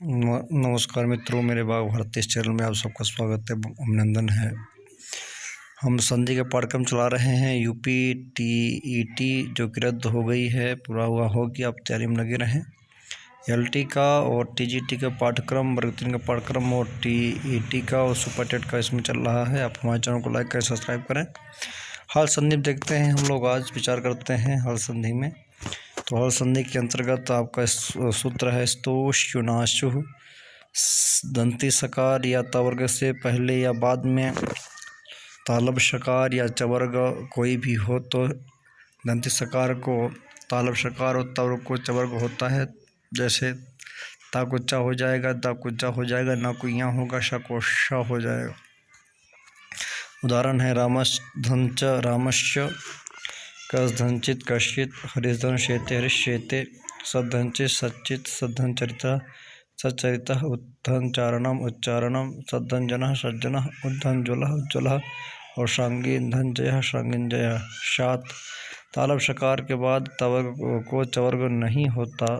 नमस्कार मित्रों, मेरे बाग भारत इस चैनल में आप सबका स्वागत है, अभिनंदन है। हम संधि का पाठ्यक्रम चला रहे हैं। यूपी टीईटी जो कि रद्द हो गई है, पूरा हुआ होगी, आप तैयारी में लगे रहें। एलटी का और टीजीटी का पाठ्यक्रम, वर्ग 3 का पाठ्यक्रम और टीईटी का और सुपर टेट का इसमें चल रहा है। आप हमारे चैनल को लाइक करें, सब्सक्राइब करें। हल संधि देखते हैं, हम लोग आज विचार करते हैं हल संधि में। तो हल संधि के अंतर्गत आपका सूत्र है स्तोष युनाशु। दंती सकार या तवर्ग से पहले या बाद में तालब शकार या चवर्ग कोई भी हो तो दंती सकार को तालब शकार और तवर्ग को चवर्ग होता है। जैसे ता को चा हो जाएगा, दा को जा हो जाएगा, ना को यहाँ होगा, शा को शा हो जाएगा। उदाहरण है रामश्च रामश्च, कसधनचित कश्चित, हरिधन शेते हरिश्येते, सद्धनचित सच्चित सद्धनचरिता सच्चरिता, उद्धन चारणम उच्चारणम, सद्धन जनः सज्जनः, उद्धन ज्वलः उज्ज्वलः और शांगीन धन जय शांगिन जय। शात तालब शकार के बाद तवर्ग को चवर्ग नहीं होता।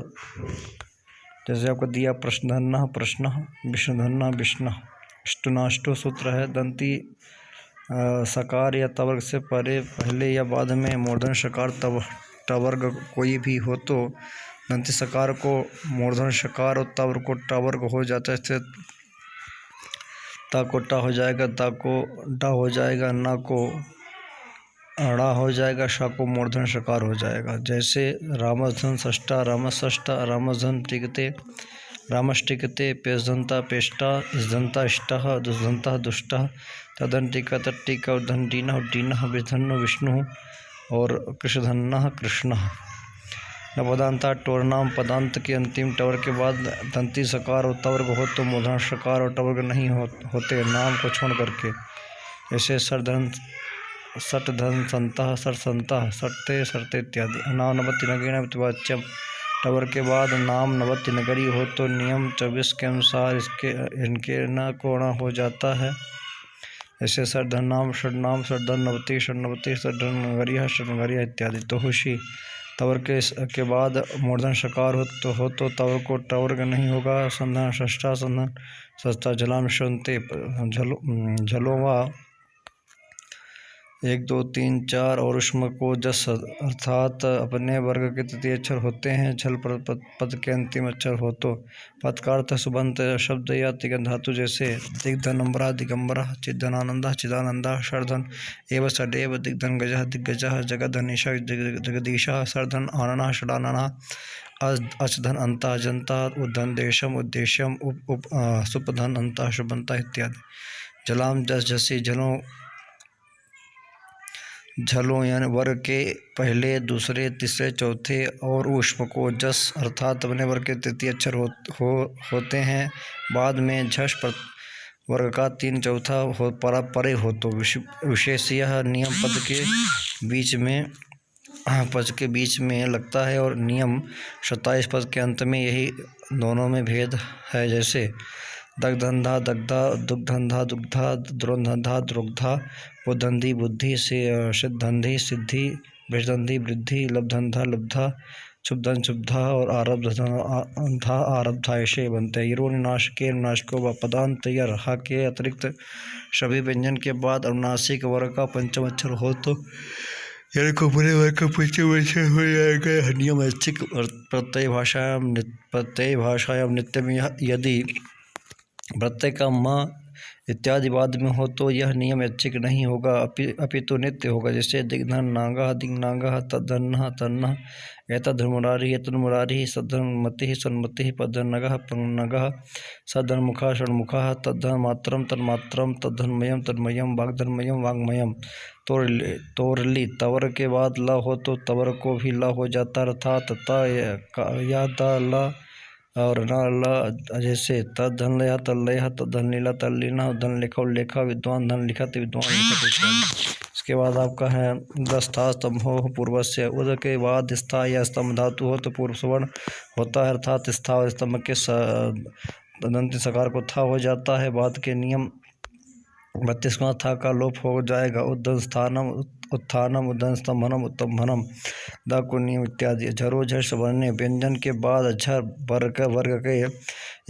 जैसे आपको दिया प्रश्नधन्ना प्रश्न, विष्णुधन्ना विष्णु। अष्टुनाष्टु सूत्र है दंती सकार या तवर्ग से पहले या बाद में मूर्धन शकार टवर्ग कोई भी हो तो दंती सकार को मूर्धन शकार और तवर्ग को टवर्ग हो जाता है। इससे ता को टा हो जाएगा, दा को डा हो जाएगा, ना को अड़ा हो जाएगा, शा को मूर्धन शकार हो जाएगा। जैसे रामधन षष्टा रामषष्टा, रामधन टिकते रामष्टिकते, पेशधनता पेष्टा, इसधनता इष्टा, दुष्धनता दुष्टा, तदन टीका तट्टिका, उद्धन डीना उड्डीना, विधन्नो विष्णु और कृष्णधन्ना कृष्ण। नपदांता टोरनाम पदांत के अंतिम टवर के बाद दंती सकार और तवर्ग हो तो मूर्धन शकार और टवर्ग नहीं होते नाम को छोड़ करके। जैसे सरधन सटधन संता सरसंता सटते सरते इत्यादि। नाम नवति नगरीण प्रतिवाच्यम, टवर के बाद नाम नवति नगरी हो तो नियम 24 के अनुसार इनके न कोणा हो जाता है। जैसे सरधन षडनाम षडधन नवति षडनवति षडधन नगरिया षडनगरिया इत्यादि। तो हुशी तवर के बाद मूर्धन शकार हो तो तवर को टवर्ग नहीं होगा। संधन षष्ठा संधन सस्ता जलाम शंते झलोवा 1 2 3 4 और उष्म को जस अर्थात अपने वर्ग के तृतीय अक्षर होते हैं। झल पद के अंतिम अक्षर हो तो पद का अर्थ सुबंत शब्द या तिगन धातु। जैसे दिग्धनम्बरा दिगंबरा, चिद्धनानंदा चिदानंदा, षडधन एव षडेव, दिग्धन गजः दिग्गजः, जगधनीशा जगदीशा, षडधन आनना षडानना, अचधन अंता जनता, उद्धन देशम उद्देश्यम, सुपधन अंता शुभंता इत्यादि। जलाम जस जसी झलों यानी वर्ग के पहले दूसरे तीसरे चौथे और ऊष्म को जस अर्थात अपने वर्ग के तृतीय अक्षर होते हैं। बाद में झष वर्ग का 3/4 हो परे हो तो विशेष यह नियम पद के बीच में लगता है और नियम 27 पद के अंत में। यही दोनों में भेद है। जैसे दग्धंधा दग्धा, दुग्धंधा दुग्धा, द्रोणधंधा द्रोग्धा, बुद्धंधी बुद्धि से सिद्धंधी सिद्धि, वृद्धंधी वृद्धि, लब्धंधा लब्धा, शुभधन शुभधा और आरब्धा आरब्धा ऐसे बनते हैं। यरोनिनाश के अनुनासिक व पदांत या रहा के अतिरिक्त सभी व्यंजन के बाद अनुनासिक वर्ग का पंचम अक्षर हो तो को पूरे वर्ग का पंचम अक्षर हो जाएगा। नियम ऐच्छिक प्रत्यय भाषायाम नित्य में यदि प्रत्यय का म इत्यादि बाद में हो तो यह नियम ऐच्छिक नहीं होगा, अपितु नित्य होगा। जैसे दिग्धन नागा दिग्नागा, तद्धन्नः तन्नः, एतद्धर्मुरारी एतन्मुरारी, सद्धर्मतिः सन्मतिः, पद्धर्नगः पन्नगः, सद्धर्मुखः षण्मुखः, तद्धर्म मात्रम तन्मात्रम, तद्धर्मयम तन्मयम, वाग्धर्मयम वाग्मयम। तोरली तवर के बाद ल हो तो तवर को भी ल हो जाता, अर्थात त या द ल और न ल। जैसे तद्धन लया तल्लय, तद्धन लीला तल्लीना, धन लेखा लेखा, विद्वान धन लिखत विद्वान लिखत इत्यादि। इसके बाद आपका है दस्था स्तंभो पूर्वस्य, उद के बाद स्था या स्तंभ धातु हो तो पूर्व सवर्ण होता है, अर्थात स्था और स्तंभ के दंती सकार को था हो जाता है। बाद के नियम 32वां था का लोप हो जाएगा। उद्धन स्थानम उत्थानम उदंस्तंभनम उत्तंभनम दाकुनियम इत्यादि। झरो झर्ष वर्ण्य व्यंजन के बाद झर वर्ग के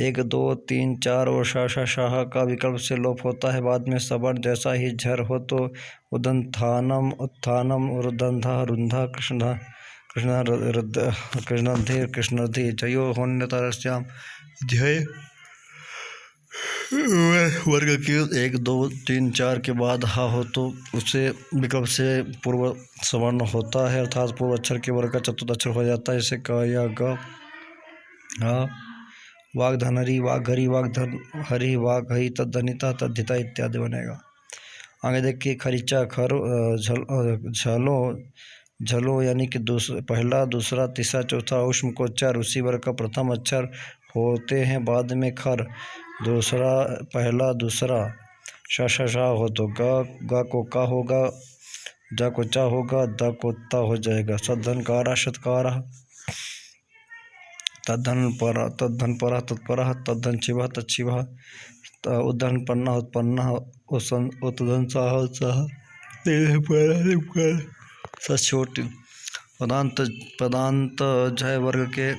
1 2 3 4 और शाह का विकल्प से लोप होता है। बाद में सवर्ण जैसा ही झर हो तो उदंथानम उत्थानम रुदंधा रुंधा कृष्णधि जयो होने तरस्याम जय वर्ग के 1 2 3 4 के बाद हा हो तो उसे विकल्प से पूर्व सवर्ण होता है, अर्थात पूर्व अक्षर के वर्ग का चतुर्थ अक्षर हो जाता है। जैसे क या ग हा वाग्धनरी वाघरी वाग्धन हरि वाघई तद्धनिता तद्धिता इत्यादि बनेगा। आगे देखिए खरीचा खर झलो झलो यानी कि पहला दूसरा तीसरा चौथा उष्म को उच्चार उसी वर्ग का प्रथम अक्षर होते हैं। बाद में खर दूसरा पहला दूसरा शा हो तो ग को का होगा, जा को चा होगा, द को ता हो जाएगा। सद्धनकारा शतकारा तद्धन पर तत्पर तद्धन शिव तत्शिव उद्धन पन्ना उत्पन्न उत्धन साह सचोट। पदांत जय वर्ग के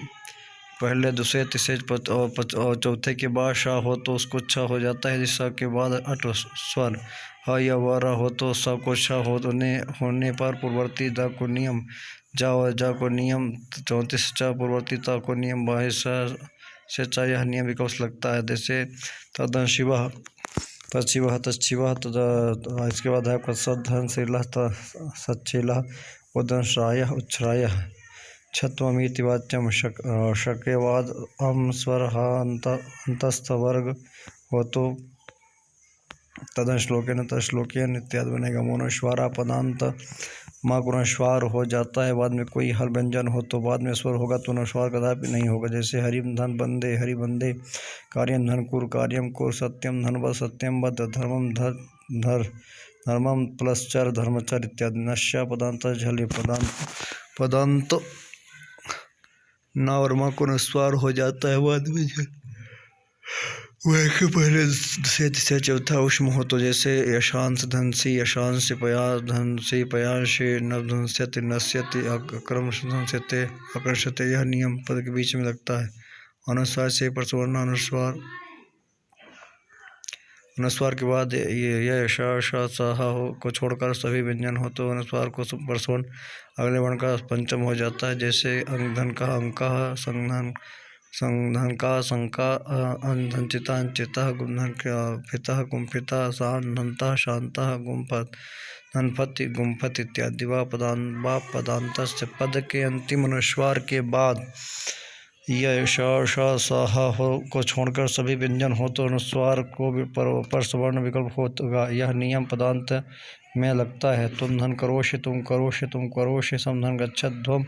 पहले दूसरे तीसरे और चौथे के बाद शाह हो तो उसको छा हो जाता है। जिस के बाद अट स्वर ह या वर हो तो स को छा होने पर पूर्ववर्ती द को नियम जा को नियम 34 चा पूर्ववर्ती ता को नियम 22 से चा यह नियम विकल्प लगता है। जैसे तद्धन शिव तत्शिव तत्शिव इसके बाद है सद्धन शिला सच्छिला उदन श्राय उच्छ्राय छत्वमीति वाच्यम शके बाद अम स्वर अंतस्थ वर्ग हो तो तदन श्लोकेन तश्लोकेन इत्यादि बनेगा। मोनोश्वारा पदांत माँ गुणस्वार हो जाता है। बाद में कोई हर व्यंजन हो तो बाद में स्वर होगा तो अनुस्वार कदापि नहीं होगा। जैसे हरिम धन बंदे हरि बंदे कार्यम धन कुर कार्यम कुर सत्यम धन सत्यम बद धर्मम धर धर्मम प्लस चर धर्मचर इत्यादि। नश्या पदांत झली पदांत न और माँ को अनुस्वार हो जाता है। बाद में वह के पहले से चौथा उष्म हो तो जैसे यशांश धनसी यशांश पया धनसी पयांशी नवधंस्यति नश्यति अक्रमशते अकर्षते यह नियम पद के बीच में लगता है। अनुस्वार से प्रसवर्ण अनुस्वार के बाद यह सा को छोड़कर सभी व्यंजन हो तो अनुस्वार को प्रसवर्ण अगले वर्ण का पंचम हो जाता है। जैसे अंगधन का अंका संधन का संका अंधनचिता अंचिता गुमधन का फिता गुम्फिता साधनता शांता गुम्फत धनफति गुम्फत इत्यादि। वा पदांत से पद के अंतिम अनुस्वार के बाद यह सा को छोड़कर सभी व्यंजन हो तो अनुस्वार को पर सवर्ण विकल्प होगा। यह नियम पदांत में लगता है। तुम धन करोषि तुम करोषि समधन गच्छध्वम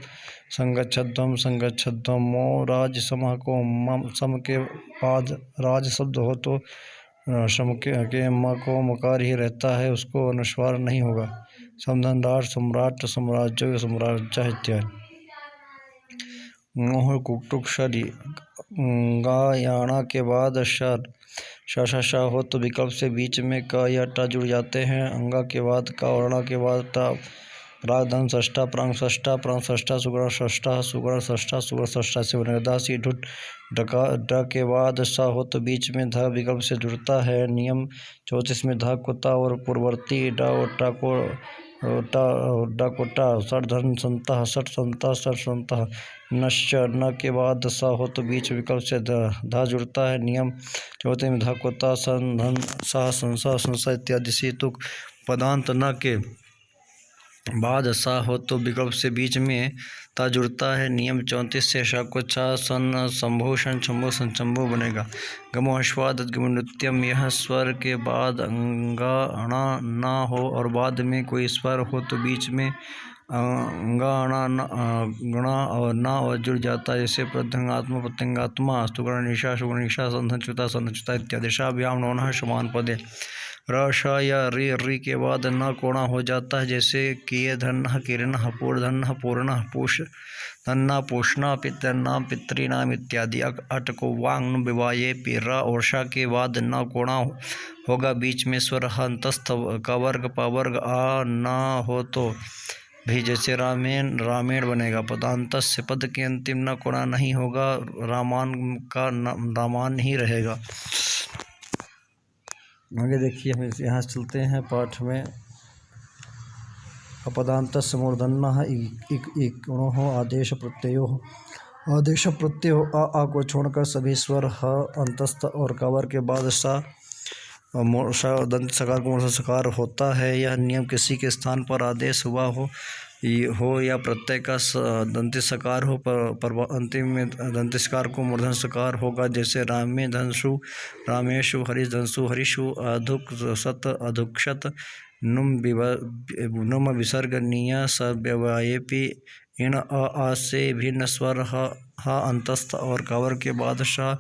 संगच्छध्वम मो राज समह को सम के बाद राज शब्द हो तो सम के म को मकार ही रहता है, उसको अनुस्वार नहीं होगा। समधन राज सम्राट साम्राज्य साम्राज्य इत्यादि। मोह कुक्टुक शरी गायाणा के बाद शर शा हो तो विकल्प से बीच में क या टा जुड़ जाते हैं। अंगा के बाद का और अणा के बाद टा प्रागधन षष्ठा प्रांग षष्ठा सुगुण षष्ठा सुगुण षष्ठा से बनेगा। दासी ढुट ड के बाद सा हो तो बीच में ध विकल्प से जुड़ता है। नियम 34 में ध को ता और पूर्ववर्ती ड और टा को टा सठ धन संता सठ संता नश्च न के बाद सा हो तो बीच विकल्प से धा जुड़ता है। नियम 34 में धा को ता सन धन सा संसा इत्यादि। सीतुक पदांत न के बाद सा हो तो विकल्प से बीच में ता जुड़ता है। नियम 34 से शा को छा सन संभूषण शंभु संचंभु बनेगा। गमोश्वाद नृत्यम यह स्वर के बाद अंगा अणा ना हो और बाद में कोई स्वर हो तो बीच में अंगा अणा गणा और ना और जुड़ जाता है। जैसे प्रत्यंगात्मा प्रत्यंगात्मा सुगण निशा संधनच्युता इत्यादि। शाभ्याम नौनः समान पदे र श या री के बाद न कोणा हो जाता है। जैसे किए धन किरण पूर्धन पूर्ण पूष धन्ना पोषणा पितृनाम पितृनाम इत्यादि। अट को वांग विवाये पिरा और शा के बाद न कोणा होगा, बीच में स्वर अंतस्थ का वर्ग पवर्ग आ ना हो तो भी जैसे रामेण रामेण बनेगा। पदांत से पद के अंतिम न कोणा नहीं होगा, रामान का रामान ही रहेगा। आगे देखिए, हम यहाँ चलते हैं पाठ में। अपदांत मूर्धन्य हो आदेश प्रत्ययो। आदेश प्रत्यय आ को छोड़कर सभी स्वर ह अंतस्थ और कवर के बाद सा दंत सकार को मूर्धन्य सकार होता है। यह नियम किसी के स्थान पर आदेश हुआ हो या प्रत्यय का दंत सकार हो, पर अंतिम में दंत सकार को मूर्धन्य सकार होगा। जैसे रामे धनसु रामेशु, हरीश धनसु हरीशु, अधुक सत अधुक्षत, नुम विसर्ग निय सव्यवायेपि। इन आ से भिन्न स्वर ह अंतस्थ और कवर के बाद श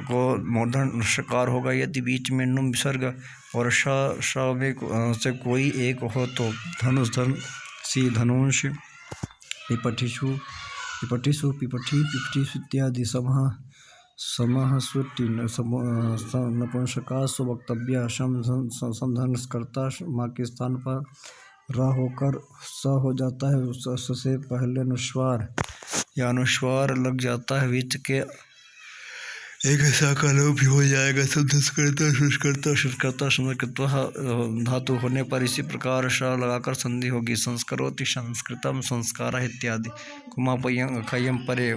को मूर्धन्य सकार होगा। यदि बीच में नुम विसर्ग और श में से कोई एक हो तो धनुष धन सी धनुष, पिपठिषु पिपठिषु पिपठी पिपठिषु इत्यादि समः सुट्टि नपुंसकासु वक्तव्य। समधनस्कर्ता माँ के स्थान पर र होकर स हो जाता है। स से पहले अनुस्वार या अनुस्वार लग जाता है, बीच के एक ऐसा का लोप भी हो जाएगा। संस्कृता संस्कृता संस्कृता संस्कृत धातु होने पर इसी प्रकार श लगाकर संधि होगी। संस्करोति संस्कृतम संस्कार इत्यादि। कुमापयं खयम परे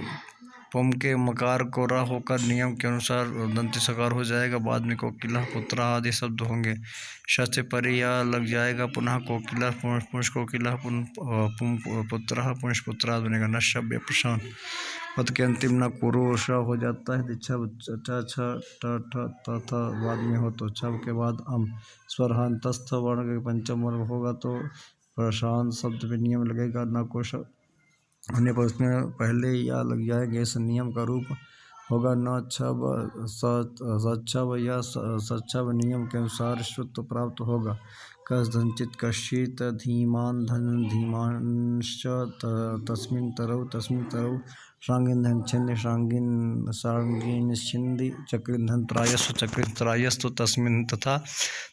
पुम के मकार को रा होकर नियम के अनुसार दंत सकार हो जाएगा। बाद में कोकिला पुत्रा आदि शब्द होंगे। श से परे या लग जाएगा, पुनः कोकिला पुंस कोकिला पुम पुत्र पुंस पुत्रा बनेगा। न शब्द प्रशान पद के अंतिम न कुरो श हो जाता है। दीक्षा च छ ट ठ त थ बाद में हो तो छ के बाद अम स्वर अंतस्थ वर्ण के पंचम वर्ग होगा तो प्रशांत शब्द में नियम लगेगा। न कोश होने पर उसमें पहले या लग जाएगा। इस नियम का रूप होगा न छब सच्छब या सच्छब। नियम के अनुसार श्रुत प्राप्त होगा। कस धनचित कश्चित, धीमान धन धीमांश्च, तस्मिन् तरौ तस्मिन् तरौ, श्रांगिन धन छिंद श्रांगिन श्रांगिन छिंदी, चक्रिन धन त्रायस्व चक्रिन त्रायस्तु, तस्मिन् तथा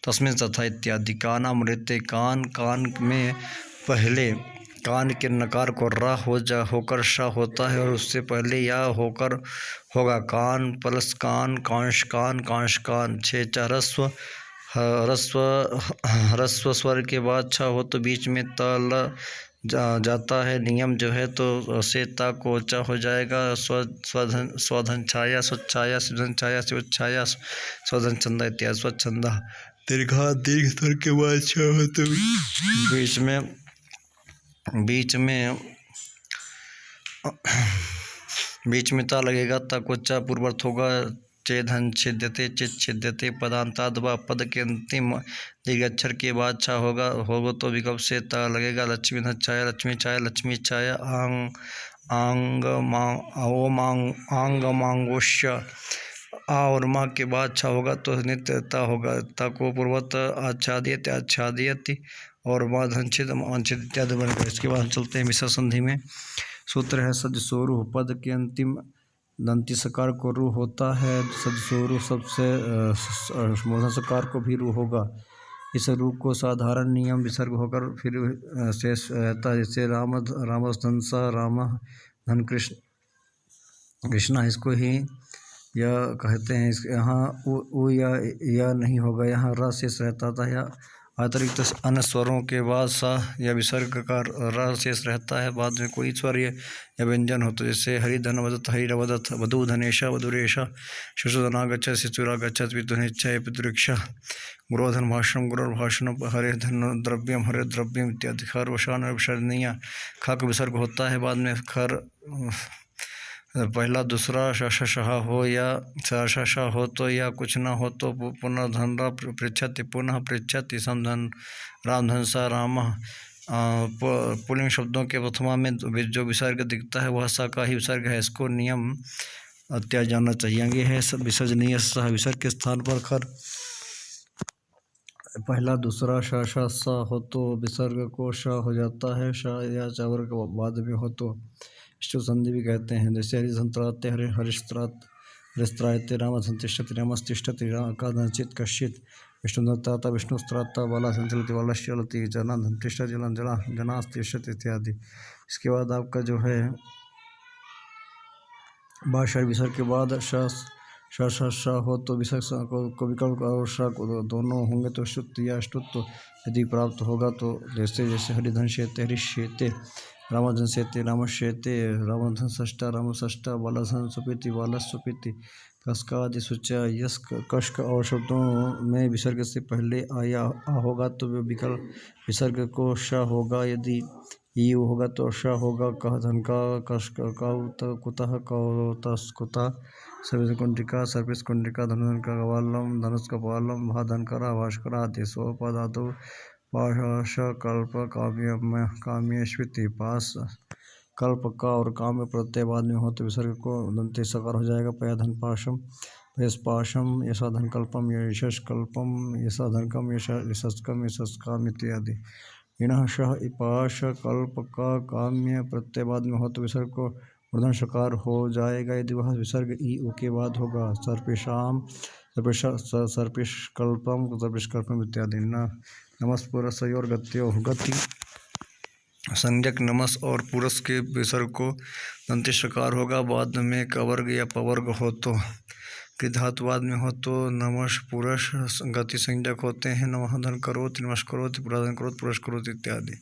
तस्मिन् तथा इत्यादि। काना मृत्य कान, कान में पहले कान के नकार को रा होकर श होता है और उससे पहले या होकर होगा। कान प्लस कान कांश कान कांश कान। छे च ह्रस्व स्वर के बाद छ हो तो बीच में त ल जाता है। नियम जो है तो से ता को चा हो जाएगा। स्वधन छाया स्वच्छाया शिवधन छाया शिवच्छाया स्वधन चंदा इत्यादि। स्वच्छंदा दीर्घा दीर्घ स्वर के बाद छ हो तो बीच में ता लगेगा। ता को चा पूर्ववर्त होगा। चेधन छिद्यते चित छिद्यते। पदांताद व पद के अंतिम दीर्घ अक्षर के बाद छा होगा तो विकल्प से ता लगेगा। लक्ष्मी धन छाया लक्ष्मी छाया लक्ष्मी छाया। आंग मांगोष्य आ और माँ के बाद छा होगा तो नित्य ता होगा। ता को पूर्वत आच्छादित आच्छादित और माँ धनछिद वांछित इत्यादि बनेगा। इसके बाद हम चलते हैं मिश्र संधि में। सूत्र है सजसोरु। पद के अंतिम दंती सकार को रू होता है। सजसोरु सबसे मूर्धन्य सकार को भी रू होगा। इस रू को साधारण नियम विसर्ग होकर फिर शेष रहता है। जैसे राम धनसा राम धन कृष्ण कृष्णा, इसको ही यह कहते हैं। यहाँ उ या नहीं होगा, यहाँ र शेष रहता था। या अतिरिक्त अन्य स्वरों के बाद सा या विसर्ग का र शेष रहता है। बाद में कोई स्वर या व्यंजन हो तो जैसे हरिधन वदत हरिवदत, वधू धनेशा वधुरेशा, शिशुधना गच्छत शिशुरा गच्छत, पितुनिच्छा पितुरिक्षा, गुरोधन भाषणम गुरुर्भाषणम, हरे धन द्रव्यम हरे द्रव्यम इत्यादि। खर वशान विसर्जनीय खा का विसर्ग होता है। बाद में खर पहला दूसरा शशा हो या शशा हो तो या कुछ ना हो तो पुनः धनरा पृच्छति पुनः पृच्छति। समधन रामधन सा राम। पुल्लिंग शब्दों के प्रथमा में जो विसर्ग दिखता है वह सा का ही विसर्ग है। इसको नियम अत्याज जानना चाहिए। आगे है सब विसर्जनीय सह। विसर्ग के स्थान पर खर पहला दूसरा श सा हो तो विसर्ग को श हो जाता है। श या चावर के बाद में हो तो इष्टु संधि भी कहते हैं। जैसे हरिसंत्राते हरिस्त्रायते रामसंतिष्ठति रामस्तिष्ठति अकादनचित कश्चित विष्णुदत्ता विष्णुस्त्राता बाला संचलति बालश्चलति जनाधिष्ठति जनास्तिष्ठति इत्यादि। इसके बाद आपका जो है भाषा विसर्ग के बाद श हो तो विसर्ग को विकल्प और श दोनों होंगे तो श्रुत या अष्टुत्व यदि प्राप्त होगा तो जैसे हरिधन शेते हरिष्येते रामधन शेते रामश्येते रामधन षष्टा रामषष्टा बालधन सुपीति बालसुपीति कस्कादि सुचा यस कष्क और शब्दों में विसर्ग से पहले आया आ होगा तो विकल्प विसर्ग को श होगा। यदि ई होगा तो श होगा। कह धन का कष्क का कुतः कुतः सर्विस कुंडिका सर्विस कुंडिका धनुधन का कपालम धनुष कपालम भा धन करा भास्करा देशो पदातु पाश कल्प काम्यश्विति पास कल्प का और काम्य प्रत्यय बाद में हो तो विसर्ग को दंते सकार हो जाएगा। पया धन पाशम पयस्पाशम यशा धन कल्पम यशस कल्पम यशा धनकम यशस्कम यशस्काम इत्यादि। इणः शः इपाश कल्प का काम्य प्रत्यय बाद में हो तो विसर्ग को मूर्धन शकार हो जाएगा। यदि वह विसर्ग ई उ के बाद होगा। सर्पिशाम सर्पिष्कल्पम सर्पिष्कल्पम इत्यादि। नमस पुरसयोर गत्यो गति संज्ञक नमस और पुरस के विसर्ग को दंते शकार होगा। बाद में कवर्ग या पवर्ग हो तो धातु बाद में हो तो नमश पुरुष गति संज्ञक होते हैं। नमः धन करोति नमश करोति पुराधन करोति पुरुष करोति इत्यादि।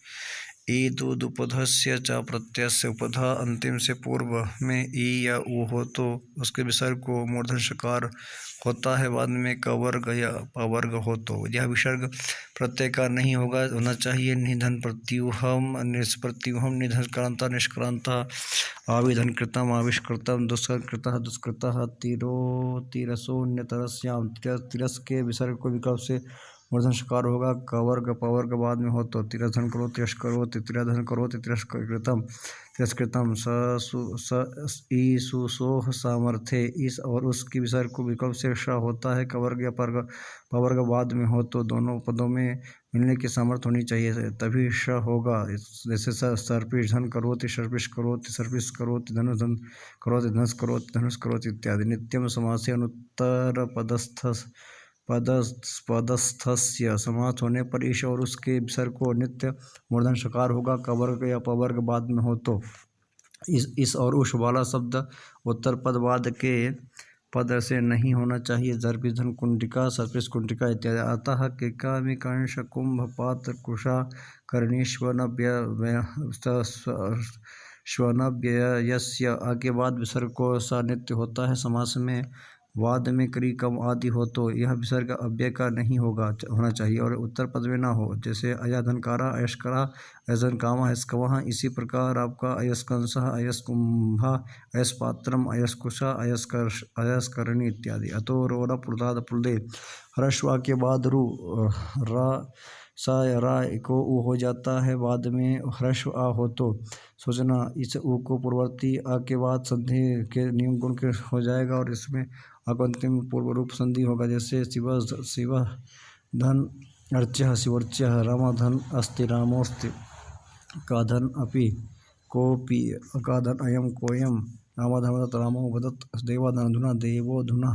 ई दूध उपधस्य च प्रत्यय उपधा अंतिम से पूर्व में ई या उ हो तो उसके विसर्ग को मूर्धन शकार होता है। बाद में कवर्ग या पवर्ग हो तो यह विसर्ग प्रत्यय का नहीं होना चाहिए। निधन प्रत्यूहम निष्प्रत्यूहम निधन क्रांता निष्क्रांता आविधन कृतम आविष्कृतम दुष्कृतः दुष्कृतः तीरसो न्यतरस्याम तिरस के विसर्ग को विकल्प से मूर्धन शकार होगा। कवर्ग पवर्ग बाद में हो तो तिरधन करो तिरस करो तिरधन करो तिरस्कृतम तिरस्कृतम सुसोह सामर्थ्य इस और उसकी विसर्ग को विकल्प से श होता है। कवर्ग या पवर्ग बाद में हो तो दोनों पदों में मिलने की सामर्थ्य होनी चाहिए तभी श होगा। जैसे सर्पिश धन करोति सर्पिश करोति धनुधन करोति धनुष करोति इत्यादि। नित्यम समासे अनुत्तर पदस्थस्य समास होने पर ईश और उसके विसर्ग को नित्य मूर्धन शकार होगा। कवर्ग या पवर्ग बाद में हो तो इस और उस वाला शब्द उत्तर पद बाद के पद से नहीं होना चाहिए। जर्पिधन कुंडिका सर्पिस कुंडिका इत्यादि। अतः केकामि कंश कुंभ पात्र कुशा कर्णी श्वनव्ययस्य आगे बाद विसर्ग को सा नित्य होता है। समास में वाद में क्री कम आदि हो तो यह विसर्ग अव्यय का नहीं होना चाहिए और उत्तर पद में ना हो। जैसे अयाधनकारा अयस्करा अयस्धन कामा अयस्कवः। इसी प्रकार आपका अयस्कंसः अयस्कुंभा अयस्पात्रम अयस्कुशा अयस्करणी इत्यादि। अतो रोरा पुर्दाद पुर्दे ह्रस्व के बाद रू रा सा या रा को उ हो जाता है। बाद में ह्रस्व आ हो तो सोचना इस उ को पूर्ववर्ती आ के बाद संधि के नियम गुण के हो जाएगा और इसमें अंतिम पूर्व रूप संधि होगा। जैसे शिव धन अर्च्य शिवर्च्य रामधन अस्ति रामोस्ति काधन अपि कोपि अकाधन अयम कोयम रामधन वदत रामो वदत देवाधन धुना देवो धुना।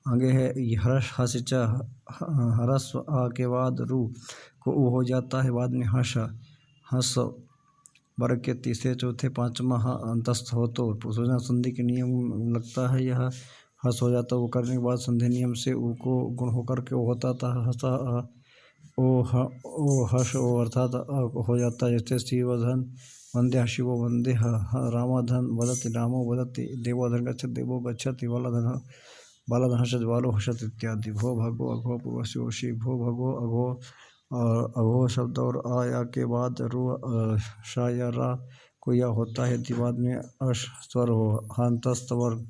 आगे है हर्ष हरस्व आ के बाद रू को उ हो जाता है। बाद में हस वर्ग के तीसरे चौथे पांचवा अंतस्थ हो तो सूचना संधि के नियम लगता है। यह हस हो जाता वो करने के बाद संधि नियम से उ को गुण होकर के होता था। हसा ओ हर्ष ओ अर्थात हो जाता है। जैसे शिवधन वंद्य शिवो वंदे रामधन वदति रामो वदति देवोधन गच्छति देवो गच्छति बालधन हर्षति बालो हर्षति इत्यादि। भो भगो अघो पूर्वशी भो भगो अघो और अघो शब्द और आया के बाद रू शा या रा को या होता है। यदि बाद में अश स्वर हो हंतस्त वर्ग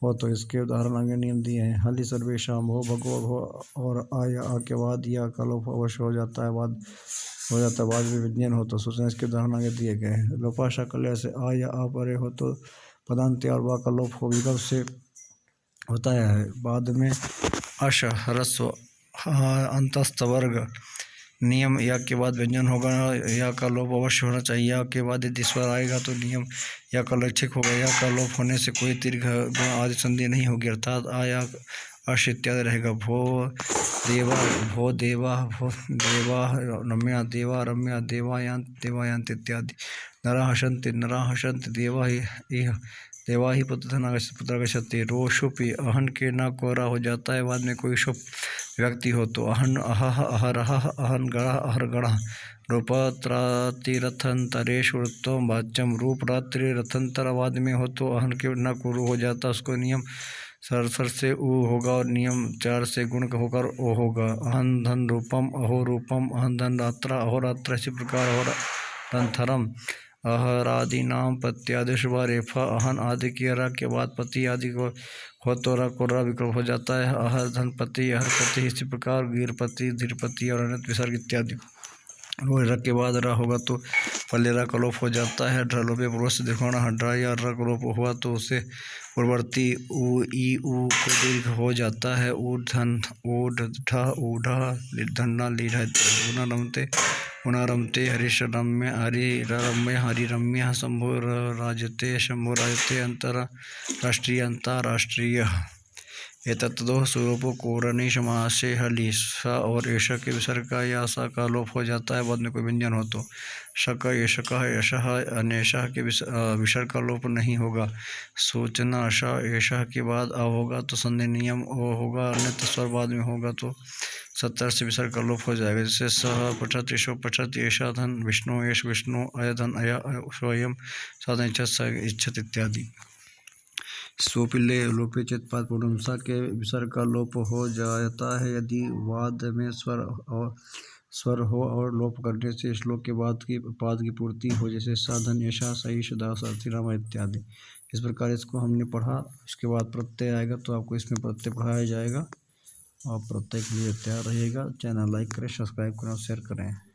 हो तो इसके उदाहरण आगे नियम दिए हैं। हलि सर्वेशाम हो भगो अघो और आया आ के बाद या का लोप अवश्य हो जाता है। बाद में विज्ञान हो तो सूचना इसके उदाहरण आगे दिए गए हैं। लोपाशा कल्या से आ या आ परे हो तो पदांत और वा का लोप हो विकल्प से होता है। बाद में अश ह्रस्व अंतस्थ वर्ग नियम या के बाद व्यंजन होगा, या का लोप अवश्य होना चाहिए। या के बाद यदि स्वर आएगा तो नियम या का लक्षिक होगा। या का लोप होने से कोई दीर्घ गुण आदि संधि नहीं होगी, अर्थात आ या अश इत्यादि रहेगा। भो देवा, भो देवा, भो देवा, रम्या देवा, रम्या देवायांत, देवायांत इत्यादि। नरा हसन्ति, नरा हसन्ति, देवा ही पुत्र गच्छति। रो शुप, अहन के ना कोरा हो जाता है बाद में कोई शुभ व्यक्ति हो तो। अहन अहह अहरह, अहन गणः अहरगणः। रूपत्रातिरथंतरेषु वृत्तों वाच्यम। रूप रात्रि रथंतर बाद में हो तो अहन के न कुरु हो जाता, उसको नियम सर से उ होगा और नियम चार से गुण होकर ओ होगा। अहन धन रूपम, अहो रूपम, अहन धन रात्रा, अहोरात्र। इसी प्रकार अहोरात्रंथरम, अहरादि नाम प्रत्यादेश व रेफा। अहन आदि की अरा के बाद पति आदि को हो तो रा को रा विकल्प हो जाता है। अहर धनपति, अहरपति। इसी प्रकार वीरपति, धीरपति और अनंत विसर्ग इत्यादि। र के बाद रा होगा तो पहले रा का लोप हो जाता है। ढ लोपे पूर्व से दिखाना। हड्रा या र का लोप हुआ तो उसे पूर्ववर्ती उ ई उ को दीर्घ हो जाता है। ऊर्धन, ऊढ़, ढ, ऊढ़, धन्ना, लीढ़। गुना रमते, गुना रमते। हरीश रम्य, हरि रम्य, हरि रम्य। शंभु राजते, शंभु राजते। अंतरराष्ट्रीय, अंतरराष्ट्रीय। एतद्दोह स्वरूपों कोरणी समासे हली। स और ऐश के विसर्ग का या सा का लोप हो जाता है बाद में कोई व्यंजन हो तो। शक, यशक, यशः, अनेशः के विसर्ग का लोप नहीं होगा। सूचना, श ऐश के बाद अ होगा तो संधि नियम ओ होगा, अन्यथा स्वर बाद में होगा तो 70 से विसर्ग का लोप हो जाएगा। जैसे सह पठत, ईशो पठत, ऐशा धन विष्णु, ऐश विष्णु, अय धन अय, स्वयं साधन इच्छत इत्यादि। सोपिले लोपे चित्पाद पूर्णमसा के विसर्ग का लोप हो जाता है यदि वाद में स्वर हो और लोप करने से श्लोक के बाद की पाद की पूर्ति हो, जैसे साधन, यशा, सही, दास, अतिरामा इत्यादि। इस प्रकार इसको हमने पढ़ा। इसके बाद प्रत्यय आएगा तो आपको इसमें प्रत्यय पढ़ाया जाएगा। आप प्रत्यय के लिए तैयार रहिएगा। चैनल लाइक करें, सब्सक्राइब करें और शेयर करें।